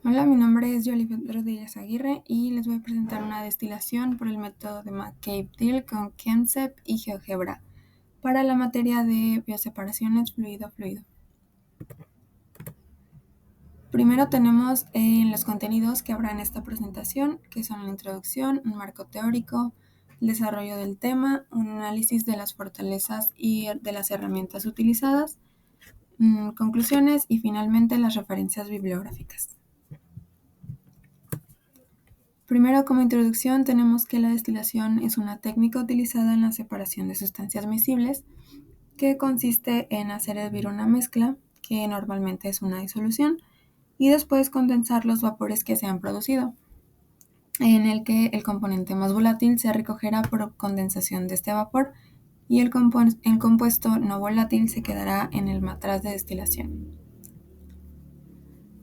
Hola, mi nombre es Yolibet Rodríguez Aguirre y les voy a presentar una destilación por el método de McCabe-Thiele con ChemSep y GeoGebra para la materia de bioseparaciones fluido-fluido. Primero tenemos los contenidos que habrá en esta presentación, que son la introducción, un marco teórico, el desarrollo del tema, un análisis de las fortalezas y de las herramientas utilizadas, conclusiones y finalmente las referencias bibliográficas. Primero, como introducción, tenemos que la destilación es una técnica utilizada en la separación de sustancias miscibles, que consiste en hacer hervir una mezcla, que normalmente es una disolución, y después condensar los vapores que se han producido, en el que el componente más volátil se recogerá por condensación de este vapor y el compuesto no volátil se quedará en el matraz de destilación.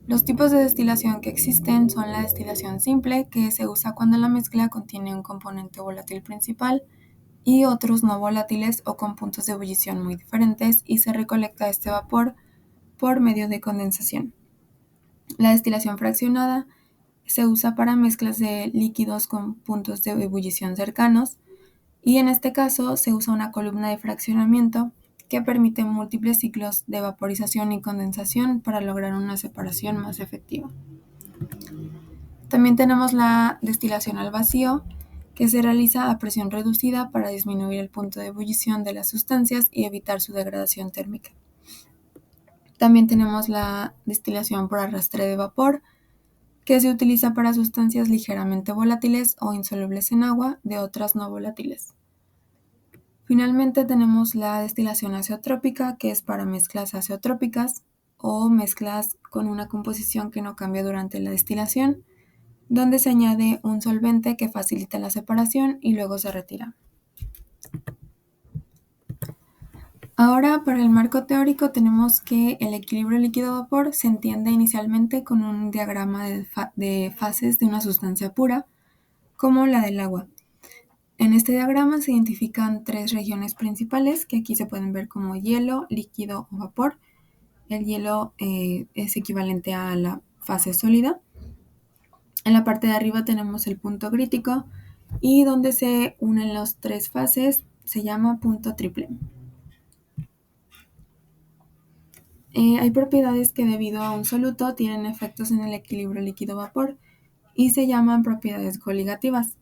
Los tipos de destilación que existen son la destilación simple, que se usa cuando la mezcla contiene un componente volátil principal y otros no volátiles o con puntos de ebullición muy diferentes y se recolecta este vapor por medio de condensación. La destilación fraccionada se usa para mezclas de líquidos con puntos de ebullición cercanos y en este caso se usa una columna de fraccionamiento que permite múltiples ciclos de vaporización y condensación para lograr una separación más efectiva. También tenemos la destilación al vacío, que se realiza a presión reducida para disminuir el punto de ebullición de las sustancias y evitar su degradación térmica. También tenemos la destilación por arrastre de vapor, que se utiliza para sustancias ligeramente volátiles o insolubles en agua de otras no volátiles. Finalmente tenemos la destilación azeotrópica, que es para mezclas azeotrópicas o mezclas con una composición que no cambia durante la destilación, donde se añade un solvente que facilita la separación y luego se retira. Ahora, para el marco teórico tenemos que el equilibrio líquido-vapor se entiende inicialmente con un diagrama de fases de una sustancia pura, como la del agua. En este diagrama se identifican tres regiones principales que aquí se pueden ver como hielo, líquido o vapor. El hielo es equivalente a la fase sólida. En la parte de arriba tenemos el punto crítico y donde se unen las tres fases se llama punto triple. Hay propiedades que debido a un soluto tienen efectos en el equilibrio líquido-vapor y se llaman propiedades coligativas.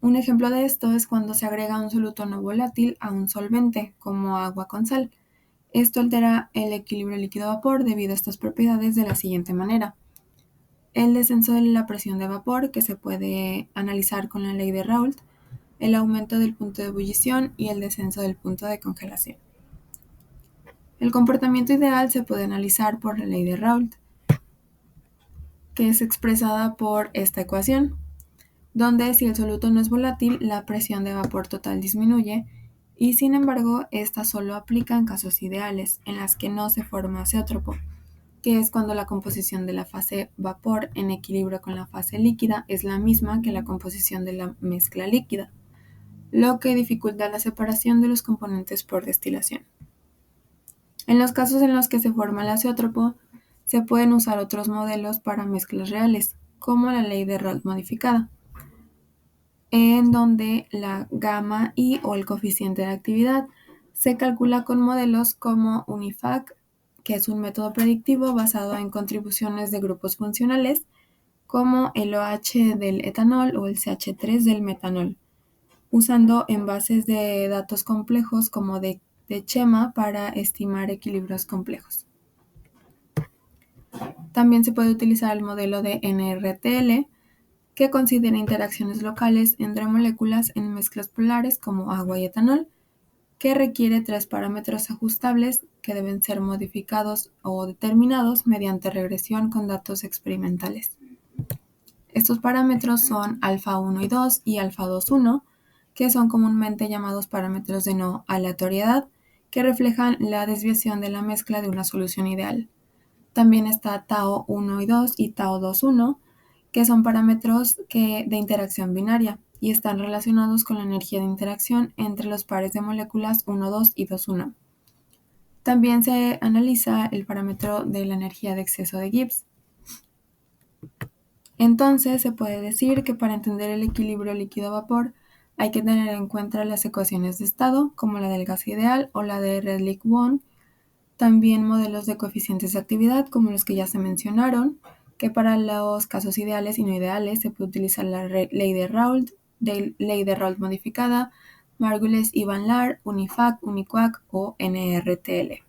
Un ejemplo de esto es cuando se agrega un soluto no volátil a un solvente, como agua con sal. Esto altera el equilibrio líquido-vapor debido a estas propiedades de la siguiente manera. El descenso de la presión de vapor, que se puede analizar con la ley de Raoult, el aumento del punto de ebullición y el descenso del punto de congelación. El comportamiento ideal se puede analizar por la ley de Raoult, que es expresada por esta ecuación, donde si el soluto no es volátil, la presión de vapor total disminuye y sin embargo, esta solo aplica en casos ideales, en las que no se forma azeótropo, que es cuando la composición de la fase vapor en equilibrio con la fase líquida es la misma que la composición de la mezcla líquida, lo que dificulta la separación de los componentes por destilación. En los casos en los que se forma el azeótropo, se pueden usar otros modelos para mezclas reales, como la ley de Raoult modificada, en donde la gamma y o el coeficiente de actividad se calcula con modelos como UNIFAC, que es un método predictivo basado en contribuciones de grupos funcionales, como el OH del etanol o el CH3 del metanol, usando envases de datos complejos como de Chema para estimar equilibrios complejos. También se puede utilizar el modelo de NRTL, que considera interacciones locales entre moléculas en mezclas polares como agua y etanol, que requiere tres parámetros ajustables que deben ser modificados o determinados mediante regresión con datos experimentales. Estos parámetros son alfa 1 y 2 y alfa 2, 1, que son comúnmente llamados parámetros de no aleatoriedad, que reflejan la desviación de la mezcla de una solución ideal. También está tau 1 y 2 y tau 2, 1, que son parámetros de interacción binaria y están relacionados con la energía de interacción entre los pares de moléculas 1, 2 y 2, 1. También se analiza el parámetro de la energía de exceso de Gibbs. Entonces se puede decir que para entender el equilibrio líquido-vapor hay que tener en cuenta las ecuaciones de estado, como la del gas ideal o la de Redlich-Kwon, también modelos de coeficientes de actividad, como los que ya se mencionaron, que para los casos ideales y no ideales se puede utilizar la ley de Raoult, ley de Raoult modificada, Margulis y Van Laar, Unifac, Uniquac o NRTL.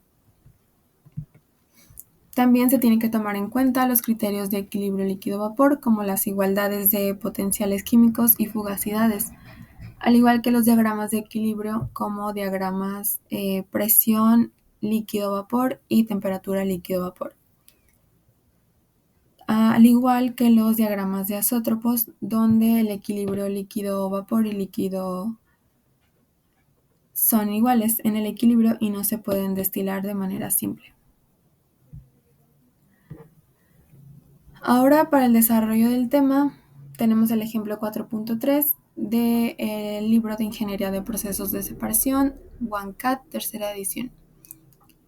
También se tienen que tomar en cuenta los criterios de equilibrio líquido-vapor, como las igualdades de potenciales químicos y fugacidades, al igual que los diagramas de equilibrio como diagramas presión líquido-vapor y temperatura líquido-vapor. Al igual que los diagramas de azótropos, donde el equilibrio líquido-vapor y líquido son iguales en el equilibrio y no se pueden destilar de manera simple. Ahora, para el desarrollo del tema, tenemos el ejemplo 4.3 del libro de Ingeniería de Procesos de Separación, OneCat, tercera edición,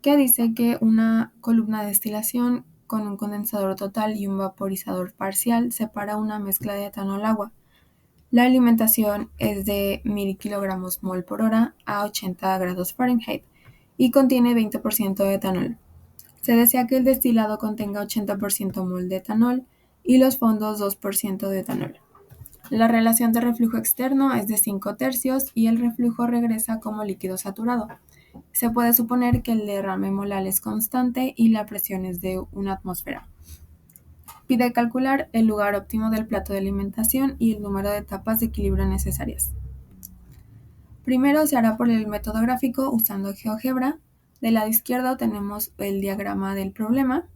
que dice que una columna de destilación con un condensador total y un vaporizador parcial separa una mezcla de etanol-agua. La alimentación es de 1000 kilogramos mol por hora a 80 grados Fahrenheit y contiene 20% de etanol. Se desea que el destilado contenga 80% mol de etanol y los fondos 2% de etanol. La relación de reflujo externo es de 5/3 y el reflujo regresa como líquido saturado. Se puede suponer que el derrame molar es constante y la presión es de 1 atmósfera. Pide calcular el lugar óptimo del plato de alimentación y el número de etapas de equilibrio necesarias. Primero se hará por el método gráfico usando GeoGebra. Del lado izquierdo tenemos el diagrama del problema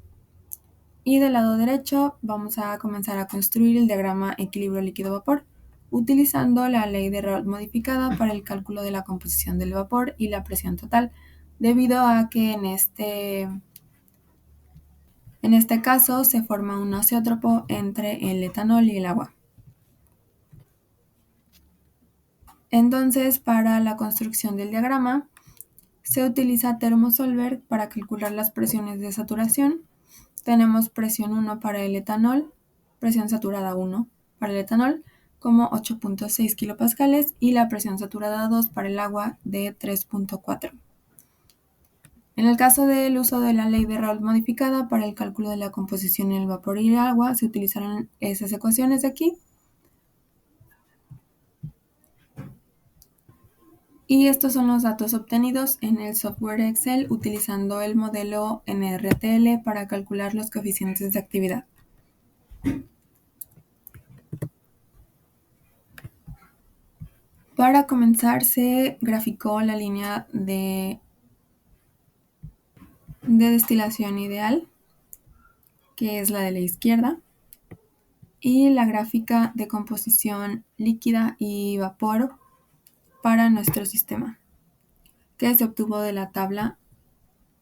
y del lado derecho vamos a comenzar a construir el diagrama equilibrio líquido-vapor utilizando la ley de Raoult modificada para el cálculo de la composición del vapor y la presión total, debido a que en este caso se forma un azeótropo entre el etanol y el agua. Entonces, para la construcción del diagrama, se utiliza Thermosolver para calcular las presiones de saturación. Tenemos presión 1 para el etanol, presión saturada 1 para el etanol, como 8.6 kilopascales, y la presión saturada 2 para el agua de 3.4. En el caso del uso de la ley de Raoult modificada para el cálculo de la composición en el vapor y el agua, se utilizaron esas ecuaciones de aquí. Y estos son los datos obtenidos en el software Excel utilizando el modelo NRTL para calcular los coeficientes de actividad. Para comenzar, se graficó la línea de destilación ideal, que es la de la izquierda, y la gráfica de composición líquida y vapor para nuestro sistema, que se obtuvo de la tabla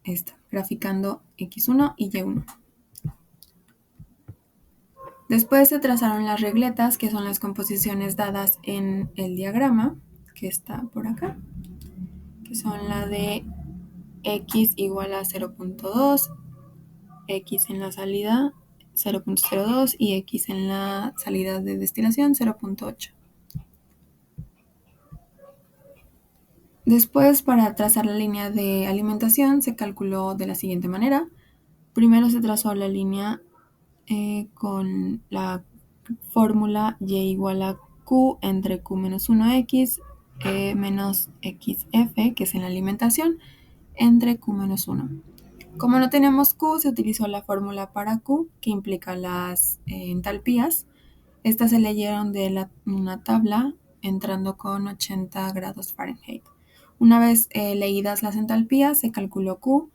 esta, graficando X1 y Y1. Después se trazaron las regletas, que son las composiciones dadas en el diagrama, que está por acá, que son la de X igual a 0.2, X en la salida 0.02 y X en la salida de destilación 0.8. Después, para trazar la línea de alimentación, se calculó de la siguiente manera. Primero se trazó la línea con la fórmula y igual a q entre q menos 1x menos xf, que es en la alimentación, entre q menos 1. Como no tenemos q, se utilizó la fórmula para q, que implica las entalpías. Estas se leyeron de una tabla entrando con 80 grados Fahrenheit. Una vez leídas las entalpías, se calculó q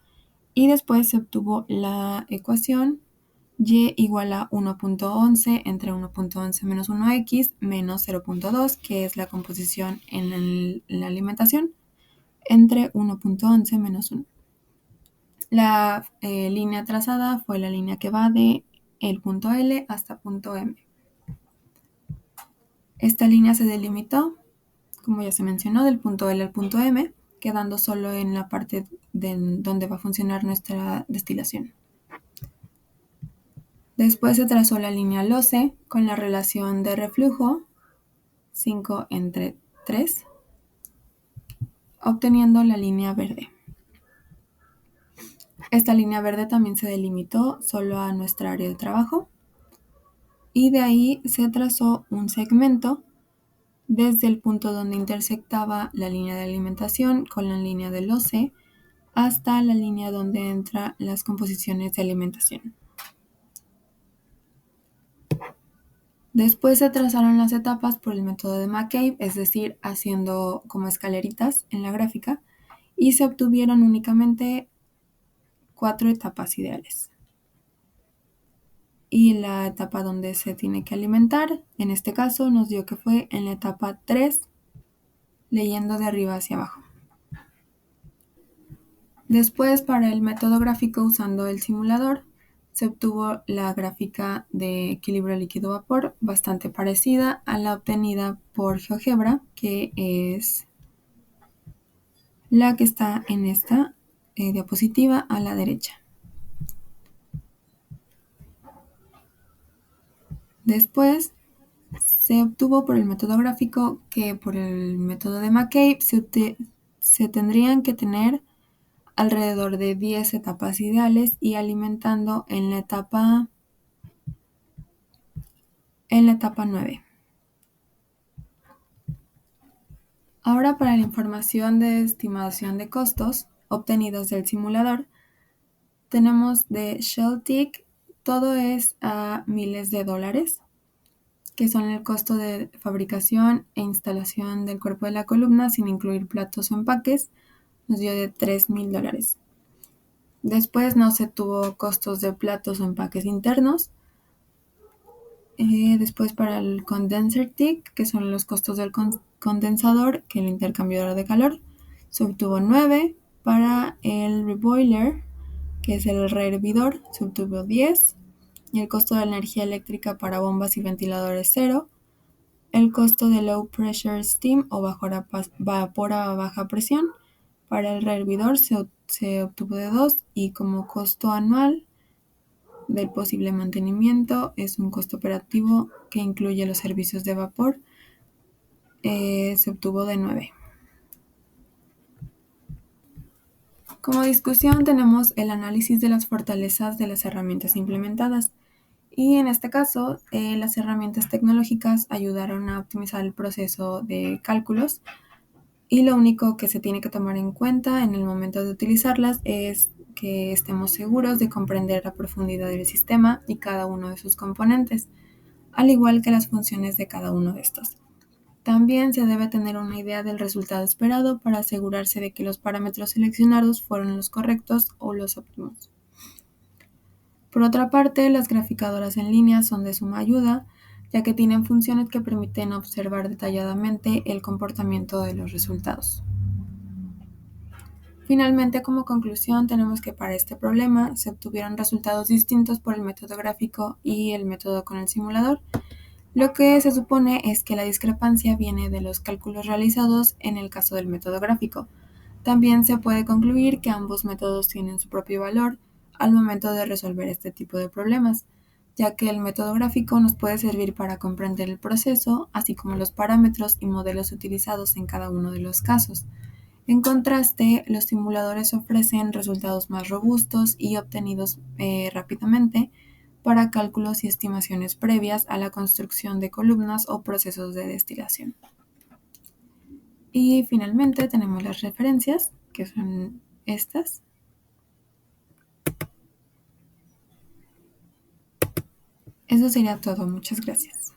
y después se obtuvo la ecuación y igual a 1.11 entre 1.11 menos 1x menos 0.2, que es la composición en la alimentación, entre 1.11 menos 1. La línea trazada fue la línea que va de el punto L hasta punto M. Esta línea se delimitó, como ya se mencionó, del punto L al punto M, quedando solo en la parte donde va a funcionar nuestra destilación. Después se trazó la línea LOCE con la relación de reflujo 5/3, obteniendo la línea verde. Esta línea verde también se delimitó solo a nuestra área de trabajo y de ahí se trazó un segmento desde el punto donde intersectaba la línea de alimentación con la línea del OC hasta la línea donde entran las composiciones de alimentación. Después se trazaron las etapas por el método de McCabe, es decir, haciendo como escaleritas en la gráfica, y se obtuvieron únicamente 4 etapas ideales. Y la etapa donde se tiene que alimentar, en este caso nos dio que fue en la etapa 3, leyendo de arriba hacia abajo. Después, para el método gráfico usando el simulador, se obtuvo la gráfica de equilibrio líquido-vapor bastante parecida a la obtenida por GeoGebra, que es la que está en esta diapositiva a la derecha. Después, se obtuvo por el método gráfico que por el método de McCabe se tendrían que tener alrededor de 10 etapas ideales y alimentando en la etapa 9. Ahora, para la información de estimación de costos obtenidos del simulador, tenemos de Sheltick, todo es a miles de dólares, que son el costo de fabricación e instalación del cuerpo de la columna sin incluir platos o empaques, nos dio de $3,000. Después no se tuvo costos de platos o empaques internos. Después, para el condenser tick, que son los costos del condensador, que el intercambiador de calor, se obtuvo 9. Para el reboiler, que es el rehervidor, se obtuvo 10. Y el costo de la energía eléctrica para bombas y ventiladores 0. El costo de low pressure steam o vapor a baja presión para el rehervidor se obtuvo de 2. Y como costo anual del posible mantenimiento es un costo operativo que incluye los servicios de vapor, se obtuvo de 9. Como discusión tenemos el análisis de las fortalezas de las herramientas implementadas y en este caso las herramientas tecnológicas ayudaron a optimizar el proceso de cálculos y lo único que se tiene que tomar en cuenta en el momento de utilizarlas es que estemos seguros de comprender la profundidad del sistema y cada uno de sus componentes, al igual que las funciones de cada uno de estos. También se debe tener una idea del resultado esperado para asegurarse de que los parámetros seleccionados fueron los correctos o los óptimos. Por otra parte, las graficadoras en línea son de suma ayuda, ya que tienen funciones que permiten observar detalladamente el comportamiento de los resultados. Finalmente, como conclusión, tenemos que para este problema se obtuvieron resultados distintos por el método gráfico y el método con el simulador. Lo que se supone es que la discrepancia viene de los cálculos realizados en el caso del método gráfico. También se puede concluir que ambos métodos tienen su propio valor al momento de resolver este tipo de problemas, ya que el método gráfico nos puede servir para comprender el proceso, así como los parámetros y modelos utilizados en cada uno de los casos. En contraste, los simuladores ofrecen resultados más robustos y obtenidos rápidamente para cálculos y estimaciones previas a la construcción de columnas o procesos de destilación. Y finalmente tenemos las referencias, que son estas. Eso sería todo. Muchas gracias.